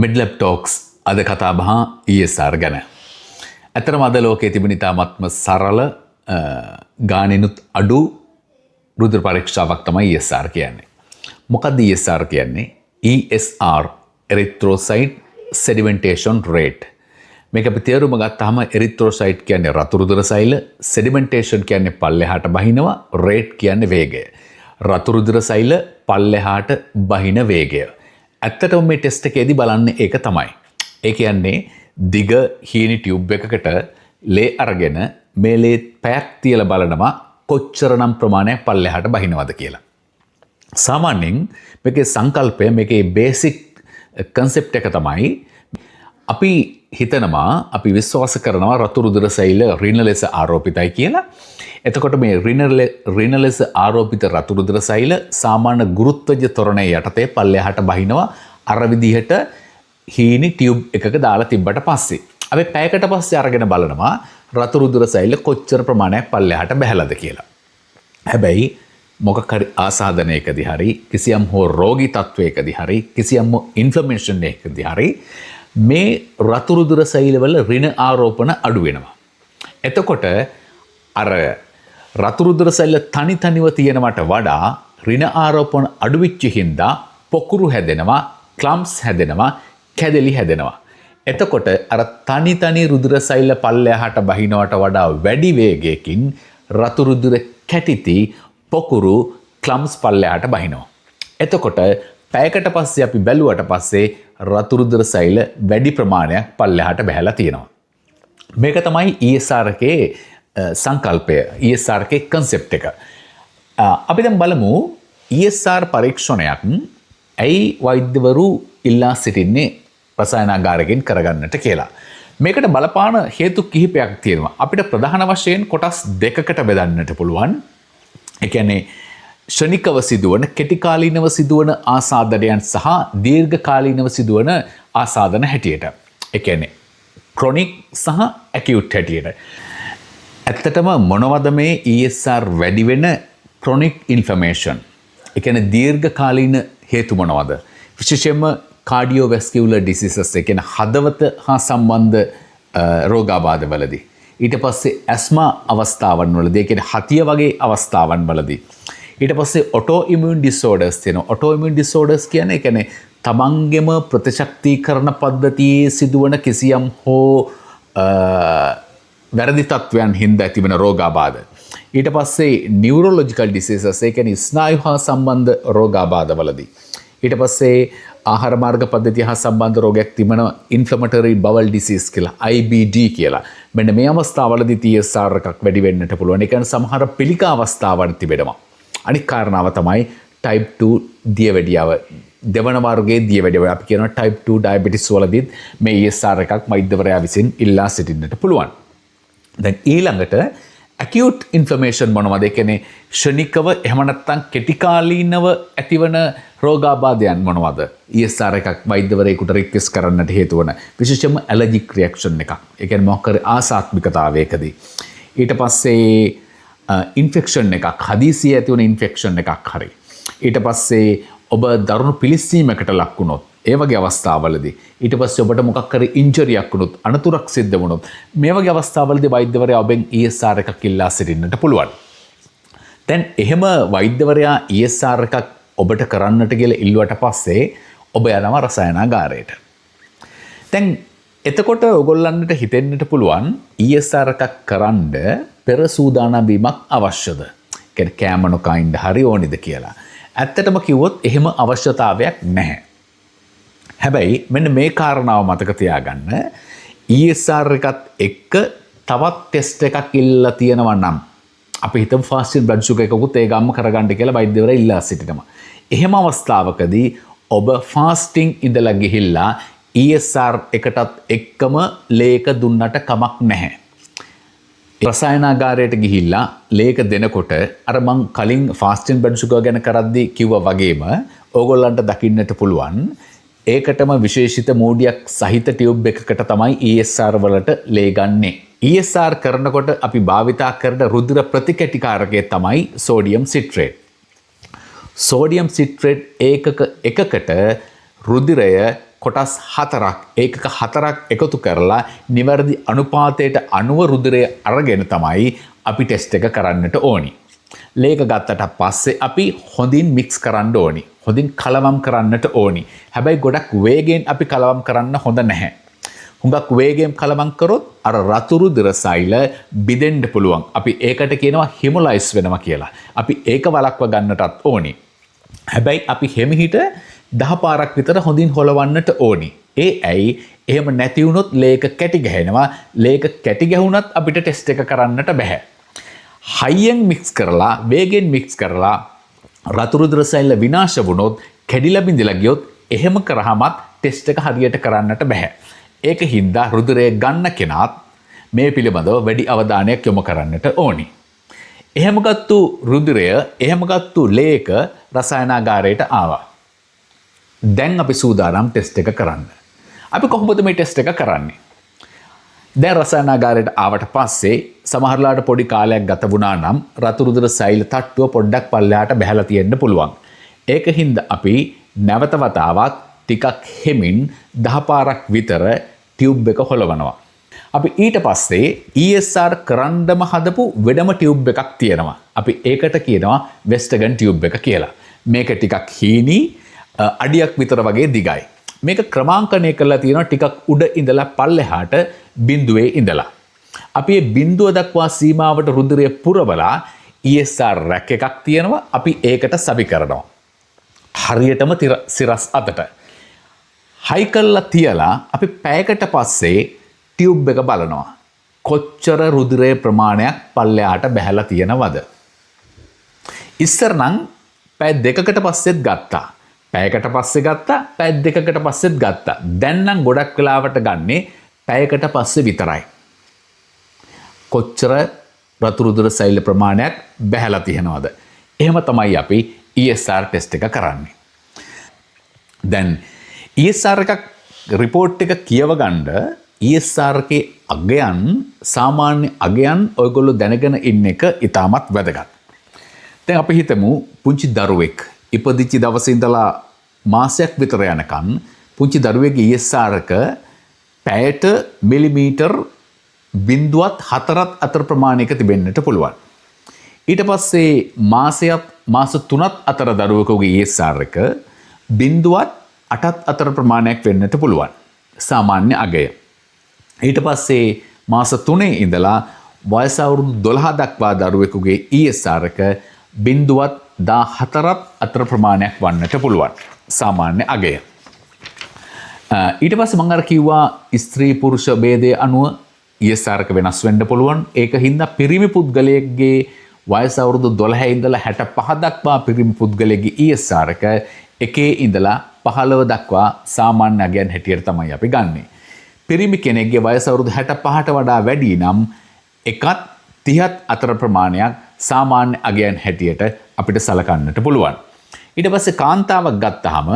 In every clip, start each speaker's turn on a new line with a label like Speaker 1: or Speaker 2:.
Speaker 1: මිඩ්ලැබ් talks අද කතා බහ ESR ගැන. ඇතරම අද ලෝකයේ තිබෙන ඉතාමත්ම සරල ගානෙනුත් අඩු රුධිර පරීක්ෂාවක් තමයි ESR කියන්නේ. මොකක්ද ESR කියන්නේ? ESR erythrocyte sedimentation rate. මේක අපි තේරුම ගත්තාම එරිත්‍රොසයිට් කියන්නේ රතු රුධිර සෛල, සෙඩිමෙන්ටේෂන් කියන්නේ පල්ලෙහාට බහිනවා, රේට් කියන්නේ වේගය. රතු රුධිර සෛල පල්ලෙහාට බහින වේගය. ඇත්තටම මේ ටෙස්ට් එකේදී බලන්නේ ඒක තමයි. ඒ කියන්නේ දිග හීනි ටියුබ් එකකට ලේ අරගෙන මේ ලේ පැයක් තියලා බලනවා කොච්චරනම් ප්‍රමාණයක් පල්ලෙහාට බහිනවද කියලා. සාමාන්‍යයෙන් මේකේ සංකල්පය, මේකේ බේසික් කන්සෙප්ට් එක තමයි අපි හිතනවා, අපි විශ්වාස කරනවා රතු රුධිර සෛල ඍණ ලෙස ආරෝපිතයි කියලා. එතකොට මේ ඍණ ලෙස ආරෝපිත රතු රුධිර සෛල සාමාන්‍ය ගුරුත්වජ ත්වරණය යටතේ පල්ලෙහාට බහිනවා අර විදිහට හීනි ටියුබ් එකක දාලා තිබ්බට පස්සේ. අපි පැයකට පස්සේ අරගෙන බලනවා රතු රුධිර සෛල කොච්චර ප්‍රමාණයක් පල්ලෙහාට බහැලාද කියලා. හැබැයි මොකක් හරි ආසාදනයකදී හරි, කිසියම් හෝ රෝගී තත්වයකදී හරි, කිසියම් ඉන්ෆ්ලමේෂන් එකකදී හරි මේ රතු රුධිර සෛලවල ඍණ ආරෝපණ අඩු වෙනවා. එතකොට අර රතු රුධිර සෛල තනි තනිව තියෙනවට වඩා ඍණ ආරෝපණ අඩු වෙච්ච හින්දා පොකුරු හැදෙනවා, ක්ලම්ස් හැදෙනවා, කැදලි හැදෙනවා. එතකොට අර තනි රුධිර සෛල පල්ලෙහාට බහිනවට වඩා වැඩි වේගයකින් රතු රුධිර කැටිති, පොකුරු, ක්ලම්ස් පල්ලෙහාට බහිනවා. එතකොට පැයකට පස්සේ අපි බැලුවට පස්සේ රතු රුධිර සෛල වැඩි ප්‍රමාණයක් පල්ලෙහාට බහැලා තියෙනවා. මේක තමයි ESR එකේ සංකල්පය, ESR එකේ කන්සෙප්ට් එක. අපි දැන් බලමු ESR පරීක්ෂණයක් ඇයි වෛද්‍යවරු ඉල්ලා සිටින්නේ රසායනාගාරයෙන් කරගන්නට කියලා. මේකට බලපාන හේතු කිහිපයක් තියෙනවා. අපිට ප්‍රධාන වශයෙන් කොටස් දෙකකට බෙදන්නට පුළුවන්. ඒ කියන්නේ ක්ෂණිකව සිදුවන, කෙටිකාලීනව සිදුවන ආසාදනයන් සහ දීර්ඝකාලීනව සිදුවන ආසාදන හැටියට. ඒ කියන්නේ ක්‍රොනික් සහ ඇකියුට් හැටියට. ඇත්තටම මොනවද මේ ESR වැඩි වෙන ක්‍රොනික් ඉන්ෆ්ලමේෂන්? ඒ කියන්නේ දීර්ඝකාලීන හේතු මොනවද? විශේෂයෙන්ම කාඩියෝවැස්කියුලර් ඩිසීසස්, ඒ කියන්නේ හදවත හා සම්බන්ධ රෝගාබාධවලදී. ඊට පස්සේ ඇස්මා අවස්ථාවන් වලදී, ඒ කියන්නේ හතිය වගේ අවස්ථාවන් වලදී. ඊට පස්සේ ඔටෝ ඉමියුන් ඩිසෝඩර්ස් තියෙනවා. ඔටෝ ඉමියුන් ඩිසෝඩර්ස් කියන්නේ ඒ කියන්නේ තමන්ගෙම ප්‍රතිශක්තිකරණ පද්ධතියේ සිදුවන කිසියම් හෝ වැරදි තත්වයන් හින්දා ඇතිවන රෝගාබාධ. ඊට පස්සේ නියුරොලොජිකල් ඩිසීසස්, ඒ කියන්නේ ස්නායු හා සම්බන්ධ රෝගාබාධවලදී. ඊට පස්සේ ආහාර මාර්ග පද්ධතිය හා සම්බන්ධ රෝගයක් තිබෙනවා, ඉන්ෆ්ලමටරි බවල් ඩිසීස් කියලා, IBD කියලා. මෙන්න මේ අවස්ථාවලදී ESR එකක් වැඩි වෙන්නට පුළුවන්. ඒ කියන්නේ සමහර පිළිකා අවස්ථාවන් තිබෙනවා. අනික් කාරණාව තමයි type 2 දියවැඩියාව. දෙවන වර්ගයේ දියවැඩියාව අපි කියනවා type 2 diabetes වලදීත් මේ ESR එකක් වෛද්‍යවරයා විසින් ඉල්ලා සිටින්නට පුළුවන්. දැන් ඊළඟට acute inflammation මොනවද? ඒ කියන්නේ ක්ෂණිකව එහෙම නැත්නම් කෙටිකාලීනව ඇතිවන රෝගාබාධයන් මොනවද? ESR එකක් වෛද්‍යවරයෙකුට රික්වෙස්ට් කරන්නට හේතු වන විශේෂයෙන්ම ඇලර්ජික් රියැක්ෂන් එකක්. ඒ කියන්නේ මොකක් හරි ආසාත්මිකතාවයකදී. ඊට පස්සේ ඉන්ෆෙක්ෂන් එකක්, හදිසියේ ඇතිවන ඉන්ෆෙක්ෂන් එකක් හරි. ඊට පස්සේ ඔබ දරුණු පිළිස්සීමකට ලක් වුණොත්, ඒ වගේ අවස්ථාවලදී. ඊට පස්සේ ඔබට මොකක් හරි ඉන්ජරියක් වුණොත්, අනතුරක් සිද්ධ වුණොත්, මේ වගේ අවස්ථාවලදී වෛද්‍යවරයා ඔබෙන් ESR එකක් ඉල්ලා සිටින්නට පුළුවන්. දැන් එහෙම වෛද්‍යවරයා ESR එකක් ඔබට කරන්නට කියලා ඉල්ලුවට පස්සේ ඔබ යනවා රසායනාගාරයට. දැන් එතකොට ඔයගොල්ලන්ට හිතෙන්නට පුළුවන් ESR එකක් කරන්න පෙර සූදානම් වීමක් අවශ්‍යද? කියන්නේ කෑම නොකා ඉන්න හරි ඕනිද කියලා. ඇත්තටම කිව්වොත් එහෙම අවශ්‍යතාවයක් නැහැ. හැබැයි මෙන්න මේ කාරණාව මතක තියාගන්න, ESR එකත් එක්ක තවත් ටෙස්ට් එකක් ඉල්ලලා තියෙනවා නම්, අපි හිතමු ෆාස්ටින් බ්ලඩ් ෂුගර් එකකුත් ඒ ගාම කරගන්න කියලා වෛද්‍යවරයා ඉල්ලා සිටිනවා. එහෙම අවස්ථාවකදී ඔබ ෆාස්ටිං ඉඳලා ගිහිල්ලා ESR එකටත් එක්කම ලේක දුන්නට කමක් නැහැ. රසායනාගාරයට ගිහිල්ලා ලේක දෙනකොට අර මං කලින් ෆාස්ටින් බ්ලඩ් ෂුගර් ගැන කරද්දී කිව්වා වගේම ඕගොල්ලන්ට දකින්නට පුළුවන් ඒකටම විශේෂිත මූඩියක් සහිත ටියුබ් එකකට තමයි ESR වලට ලේ ගන්නෙ. ESR කරනකොට අපි භාවිතා කරන රුධිර ප්‍රතිකැටිකාරකය තමයි සෝඩියම් සිට්‍රේට්. සෝඩියම් සිට්‍රේට් ඒකක එකකට රුධිරය කොටස් 4ක් ඒකක 4ක් එකතු කරලා නිවැරදි අනුපාතයට අනුව රුධිරය අරගෙන තමයි අපි ටෙස්ට් එක කරන්නට ඕනි. ලේක ගත්තට පස්සේ අපි හොඳින් මික්ස් කරන්න ඕනි. හොඳින් කලවම් කරන්නට ඕනි. හැබැයි ගොඩක් වේගෙන් අපි කලවම් කරන්න හොඳ නැහැ. හුඟක් වේගෙන් කලවම් කරොත් අර රතු රුධිර සෛල බිඳෙන්න පුළුවන්. අපි ඒකට කියනවා හිමොලයිස් වෙනවා කියලා. අපි ඒක වළක්ව ගන්නටත් ඕනි. හැබැයි අපි හෙමිහිට 10 පාරක් විතර හොඳින් හොලවන්නට ඕනි. ඒ ඇයි එහෙම නැති වුණොත් ලේක කැටි ගහනවා. ලේක කැටි ගැහුණත් අපිට ටෙස්ට් එක කරන්නට බෑ. හයියෙන් මික්ස් කරලා වේගෙන් මික්ස් කරලා රතු රුධිර සෛල විනාශ වුණොත් කැඩිලා බිඳලා ගියොත් එහෙම කරාමත් ටෙස්ට් එක හරියට කරන්නට බෑ. ඒක හින්දා රුධිරය ගන්න කෙනාත් මේ පිළිබඳව වැඩි අවධානයක් යොමු කරන්නට ඕනි. එහෙම ගත්තු රුධිරය එහෙම ගත්තු ලේක රසායනාගාරයට ආවා. දැන් අපි සූදානම් ටෙස්ට් එක කරන්න. අපි කොහොමද මේ ටෙස්ට් එක කරන්නේ? දැන් රසායනාගාරයට ආවට පස්සේ සමහරලාට පොඩි කාලයක් ගත වුණා නම් රතු රුධිර සෛල තට්ටුව පොඩ්ඩක් පල්ලෙහාට බහැලා තියෙන්න පුළුවන්. ඒක හින්දා අපි නැවත වතාවක් ටිකක් හෙමින් 10 පාරක් විතර ටියුබ් එක හොලවනවා. අපි ඊට පස්සේ ESR කරන්නම හදපු වෙනම ටියුබ් එකක් තියෙනවා. අපි ඒකට කියනවා වෙස්ටගන් ටියුබ් එක කියලා. මේක ටිකක් හීනි අඩියක් විතර වගේ දිගයි. මේක ක්‍රමාංකණය කරලා තියෙනවා ටිකක් උඩ ඉඳලා පල්ලෙහාට බිඳුවේ ඉඳලා. අපි මේ බිඳුව දක්වා සීමාවට රුධිරය පුරවලා ESR රැක් එකක් තියෙනවා. අපි ඒකට සවි කරනවා. හරියටම සිරස් අතට. හයි කරලා තියලා අපි පැයකට පස්සේ ටියුබ් එක බලනවා. කොච්චර රුධිරයේ ප්‍රමාණයක් පල්ලෙහාට බැහැලා තියෙනවද? ඉස්සර නම් පැය දෙකකට පස්සෙත් ගත්තා. පැයකට පස්සේ ගත්තා. පැය දෙකකට පස්සෙත් ගත්තා. දැන් නම් ගොඩක් වෙලාවට ගන්නේ පැයකට පස්සේ විතරයි. කොච්චර රතු රුධිර සෛල ප්‍රමාණයක් බැහැලා තියෙනවද? එහෙම තමයි අපි ESR ටෙස්ට් එක කරන්නේ. දැන් ESR එකක් රිපෝට් එක කියව ගන්න ESR එකේ අගයන් සාමාන්‍ය අගයන් ඔයගොල්ලෝ දැනගෙන ඉන්න එක ඉතාමත් වැදගත්. දැන් අපි හිතමු පුංචි දරුවෙක් ඉපදිච්ච දවසේ ඉඳලා මාසයක් විතර යනකම් පුංචි දරුවෙක්ගේ ESR එක පැයට මිලිමීටර් 0.4 අතර ප්‍රමාණයක තිබෙන්නට පුළුවන්. ඊට පස්සේ මාස 3ක් අතර දරුවෙකුගේ ESR එක 0.8 අතර ප්‍රමාණයක් වෙන්නට පුළුවන්. සාමාන්‍ය අගය. ඊට පස්සේ මාස 3 ඉඳලා වයස අවුරුදු 12 දක්වා දරුවෙකුගේ ESR එක 0.14 අතර ප්‍රමාණයක් වන්නට පුළුවන්. සාමාන්‍ය අගය. ඊට පස්සේ මම අර කිව්වා ස්ත්‍රී පුරුෂ ભેදය අනුව ESR එක වෙනස් වෙන්න පුළුවන්. ඒක හින්දා පිරිමි පුද්ගලයෙක්ගේ වයස අවුරුදු 12 ඉඳලා 65 දක්වා පිරිමි පුද්ගලයෙක්ගේ ESR එක 1 ඉඳලා 15 දක්වා සාමාන්‍ය අගයන් හැටියට තමයි අපි ගන්නෙ. පිරිමි කෙනෙක්ගේ වයස අවුරුදු 65ට වඩා වැඩි නම් 1.30 අතර ප්‍රමාණයක් සාමාන්‍ය අගයන් හැටියට අපිට සලකන්නට පුළුවන්. ඊට පස්සේ කාන්තාවක් ගත්තාම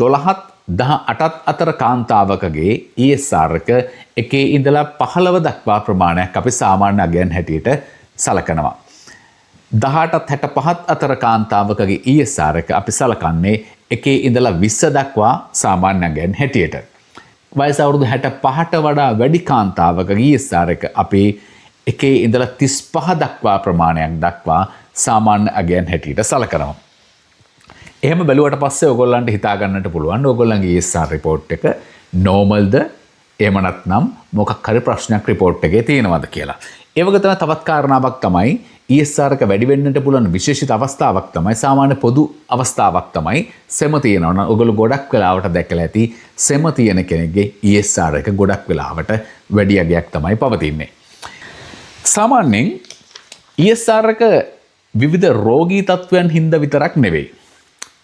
Speaker 1: 12ත් 18ත් අතර කාන්තාවකගේ ESR එක 1 ඉඳලා 15 දක්වා ප්‍රමාණයක් අපි සාමාන්‍ය අගයන් හැටියට සලකනවා. 18ත් 65ත් අතර කාන්තාවකගේ ESR එක අපි සලකන්නේ 1 ඉඳලා 20 දක්වා සාමාන්‍ය අගයන් හැටියට. වයස අවුරුදු 65ට වඩා වැඩි කාන්තාවකගේ ESR එක අපි 1 ඉඳලා 35 දක්වා ප්‍රමාණයක් දක්වා සාමාන්‍ය අගයන් හැටියට සලකනවා. එහෙම බැලුවට පස්සේ ඔයගොල්ලන්ට හිතා ගන්නට පුළුවන් ඔයගොල්ලන්ගේ ESR report එක normalද එහෙම නැත්නම් මොකක් හරි ප්‍රශ්නයක් report එකේ තියෙනවද කියලා. ඒ වගේ තමයි තවත් කාරණාවක් තමයි ESR එක වැඩි වෙන්නට පුළුවන් විශේෂිත අවස්ථාවක් තමයි සාමාන්‍ය පොදු අවස්ථාවක් තමයි සෙම තියෙනවා නම් ඔයගොල්ලෝ ගොඩක් වෙලාවට දැකලා ඇති සෙම තියෙන කෙනෙක්ගේ ESR එක ගොඩක් වෙලාවට වැඩි අගයක් තමයි පවතින්නේ. සාමාන්‍යයෙන් ESR එක විවිධ රෝගී තත්ත්වයන් හින්දා විතරක් නෙවෙයි.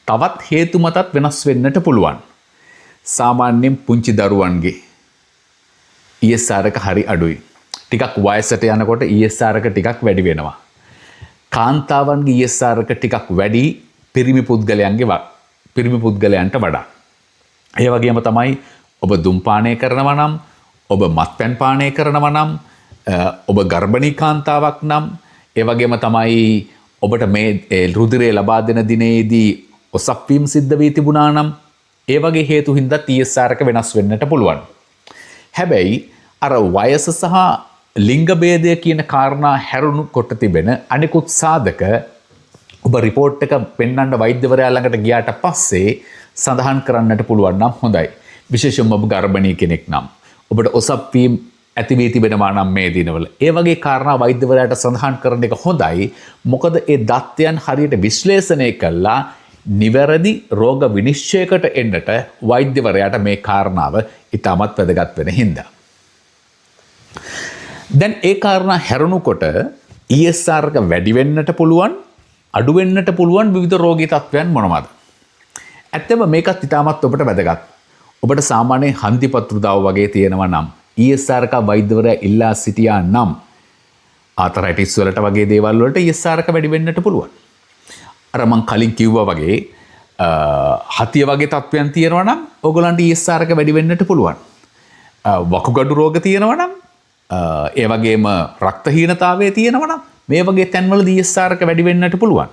Speaker 1: තවත් හේතු මතත් වෙනස් වෙන්නට පුළුවන්. සාමාන්‍යයෙන් පුංචි දරුවන්ගේ ESR එක හරි අඩුයි. ටිකක් වයසට යනකොට ESR එක ටිකක් වැඩි වෙනවා. කාන්තාවන්ගේ ESR එක ටිකක් වැඩි පිරිමි පුද්ගලයන්ට වඩා. ඒ වගේම තමයි ඔබ දුම්පානය කරනවා නම්, ඔබ මත්පැන් පානය කරනවා නම්, ඔබ ගර්භණී කාන්තාවක් නම්, ඒ වගේම තමයි ඔබට මේ රුධිරය ලබා දෙන දිනේදී ඔසප්වීම් සිද්ධ වී තිබුණා නම් ඒ වගේ හේතු හින්දා TSR එක වෙනස් වෙන්නට පුළුවන්. හැබැයි අර වයස සහ ලිංග භේදය කියන කාරණා හැරුණු කොට තිබෙන අනිකුත් සාධක ඔබ රිපෝට් එක පෙන්වන්න වෛද්‍යවරයා ළඟට ගියාට පස්සේ සඳහන් කරන්නට පුළුවන් නම් හොඳයි. විශේෂයෙන්ම ඔබ ගර්භණී කෙනෙක් නම් ඔබට ඔසප්වීම් ඇති වී තිබෙනවා නම් මේ දිනවල ඒ වගේ කාරණා වෛද්‍යවරයාට සඳහන් කරන එක හොඳයි. මොකද ඒ දත්තයන් හරියට විශ්ලේෂණය කළා නිවැරදි රෝග විනිශ්චයකට එන්නට වෛද්‍යවරයාට මේ කාරණාව ඉතාමත් වැදගත් වෙන හින්දා. දැන් ඒ කාරණා හැරුණුකොට ESR එක වැඩි වෙන්නට පුළුවන් අඩු වෙන්නට පුළුවන් විවිධ රෝගී තත්ත්වයන් මොනවාද? ඇත්තම මේකත් ඉතාමත් ඔබට වැදගත්. ඔබට සාමාන්‍යයෙන් හන්දිපත්‍රුදාව වගේ තියෙනවා නම් ESR එක වෛද්‍යවරයා ඉල්ලා සිටියා නම් ආතරයිටිස් වලට වගේ දේවල් වලට ESR එක වැඩි වෙන්නට පුළුවන්. අර මං කලින් කිව්වා වගේ හතිය වගේ තත්ත්වයන් තියෙනවා නම් ඕගොල්ලන්ට ESR එක වැඩි වෙන්නට පුළුවන්. වකුගඩු රෝග තියෙනවා නම් ඒ වගේම රක්තහීනතාවය තියෙනවා නම් මේ වගේ තැන්වලදී ESR එක වැඩි වෙන්නට පුළුවන්.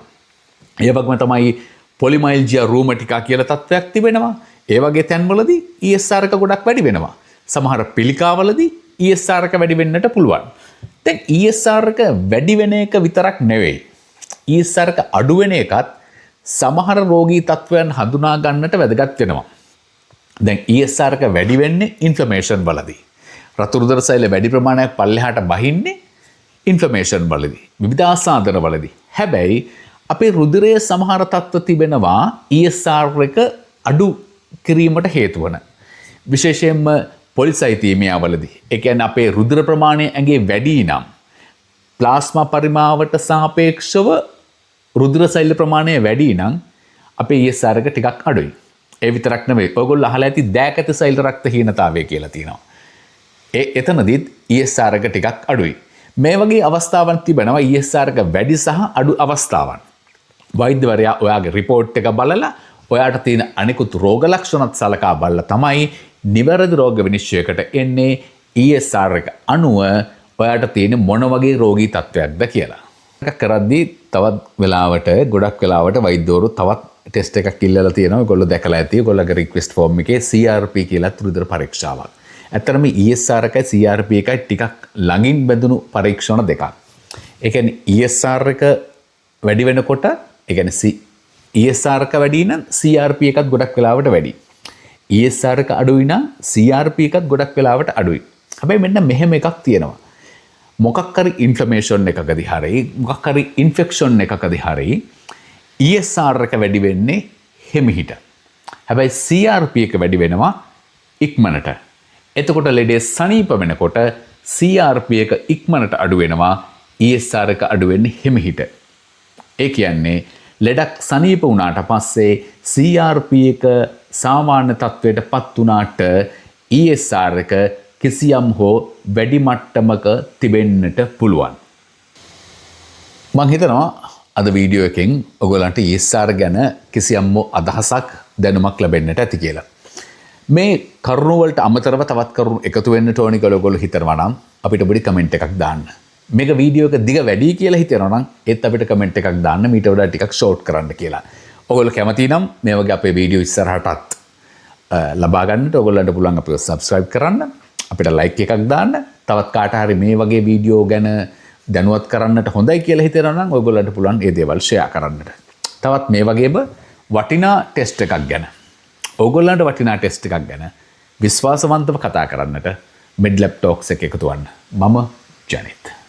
Speaker 1: ඒ වගේම තමයි පොලිමයිල්ජියා රූමටිකා කියලා තත්ත්වයක් තිබෙනවා. ඒ වගේ තැන්වලදී ESR එක ගොඩක් වැඩි වෙනවා. සමහර පිළිකාවලදී ESR එක වැඩි වෙන්නට පුළුවන්. දැන් ESR එක වැඩි වෙන එක විතරක් නෙවෙයි. ESR එක අඩු වෙන එකත් සමහර රෝගී තත්ත්වයන් හඳුනා ගන්නට වැදගත් වෙනවා. දැන් ESR එක වැඩි වෙන්නේ ඉන්ෆ්ලමේෂන් වලදී. රතු රුධිර සෛල වැඩි ප්‍රමාණයක් පල්ලෙහාට බහින්නේ ඉන්ෆ්ලමේෂන් වලදී. විවිධාසාධන වලදී. හැබැයි අපේ රුධිරයේ සමහර තත්ත්ව තිබෙනවා ESR එක අඩු කිරීමට හේතු වන. විශේෂයෙන්ම පොලිසයිතීමියා වලදී. ඒ කියන්නේ අපේ රුධිර ප්‍රමාණය ඇඟේ වැඩි නම් ප්ලාස්මා පරිමාවට සාපේක්ෂව රුධිර සෛල ප්‍රමාණය වැඩි නම් අපේ ESR එක ටිකක් අඩුයි. ඒ විතරක් නෙවෙයි. ඔයගොල්ලෝ අහලා ඇති දෑකත සෛල රක්තහීනතාවය කියලා තියෙනවා. එතනදිත් ESR එක ටිකක් අඩුයි. මේ වගේ අවස්ථාවන් තිබෙනවා ESR එක වැඩි සහ අඩු අවස්ථාවන්. වෛද්‍යවරයා ඔයාගේ රිපෝට් එක බලලා ඔයාට තියෙන අනිකුත් රෝග ලක්ෂණත් සලකා බලලා තමයි නිවැරදි රෝග විනිශ්චයකට එන්නේ ESR එක අනුව ඔයාට තියෙන මොන වගේ රෝගී තත්ත්වයක්ද කියලා. ඒක කරද්දී තවත් වෙලාවට ගොඩක් වෙලාවට වෛද්‍යවරු තවත් ටෙස්ට් එකක් ඉල්ලලා තියෙනවා. ඔයගොල්ලෝ දැකලා ඇති. ඔයගොල්ලෝගේ රික්වෙස්ට් ෆෝම් එකේ CRP කියලා රුධිර පරීක්ෂාවක්. ඇත්තටම ESR එකයි CRP එකයි ටිකක් ළඟින් බැඳුණු පරීක්ෂණ දෙකක්. ඒ කියන්නේ ESR එක වැඩි වෙනකොට ඒ කියන්නේ ESR එක වැඩි නම් CRP එකත් ගොඩක් වෙලාවට වැඩි. ESR එක අඩුයි නම් CRP එකත් ගොඩක් වෙලාවට අඩුයි. හැබැයි මෙන්න මෙහෙම එකක් තියෙනවා. මොකක් හරි ඉන්ෆ්ලමේෂන් එකකදී හරි මොකක් හරි ඉන්ෆෙක්ෂන් එකකදී හරි ESR එක වැඩි වෙන්නේ හිමිහිට. හැබැයි CRP එක වැඩි වෙනවා ඉක්මනට. එතකොට ලෙඩේ සනීප වෙනකොට CRP එක ඉක්මනට අඩු වෙනවා ESR එක අඩු වෙන්නේ හිමිහිට. ඒ කියන්නේ ලෙඩක් සනීප වුණාට පස්සේ CRP එක සාමාන්‍ය තත්ත්වයට පත් වුණාට ESR එක කිසියම් හෝ වැඩි මට්ටමක තිබෙන්නට පුළුවන්. මං හිතනවා අද වීඩියෝ එකෙන් ඔයගොල්ලන්ට ESR ගැන කිසියම් අදහසක් දැනුමක් ලැබෙන්නට ඇති කියලා. මේ කරුණු වලට අමතරව තවත් කරුණු එකතු වෙන්නට ඕනි කියලා ඔයගොල්ලෝ හිතනවා නම් අපිට පොඩි කමෙන්ට් එකක් දාන්න. මේක වීඩියෝ එක දිග වැඩි කියලා හිතනවා නම් ඒත් අපිට කමෙන්ට් එකක් දාන්න මීට වඩා ටිකක් ෂෝට් කරන්න කියලා. ඔයගොල්ලෝ කැමති නම් මේ වගේ අපේ වීඩියෝ ඉස්සරහටත් ලබා ගන්නට ඔයගොල්ලන්ට පුළුවන් අපිව subscribe කරන්න. අපිට like එකක් දාන්න. තවත් කාට හරි මේ වගේ වීඩියෝ ගැන දැනුවත් කරන්නට හොඳයි කියලා හිතනවා නම් ඔයගොල්ලන්ට පුළුවන් ඒ දේවල් share කරන්නට. තවත් මේ වගේම වටිනා ටෙස්ට් එකක් ගැන ඔයගොල්ලන්ට වටිනා ටෙස්ට් එකක් ගැන විශ්වාසවන්තව කතා කරන්නට Medlab Talks එක එකතු වන්න. මම ජනිත්.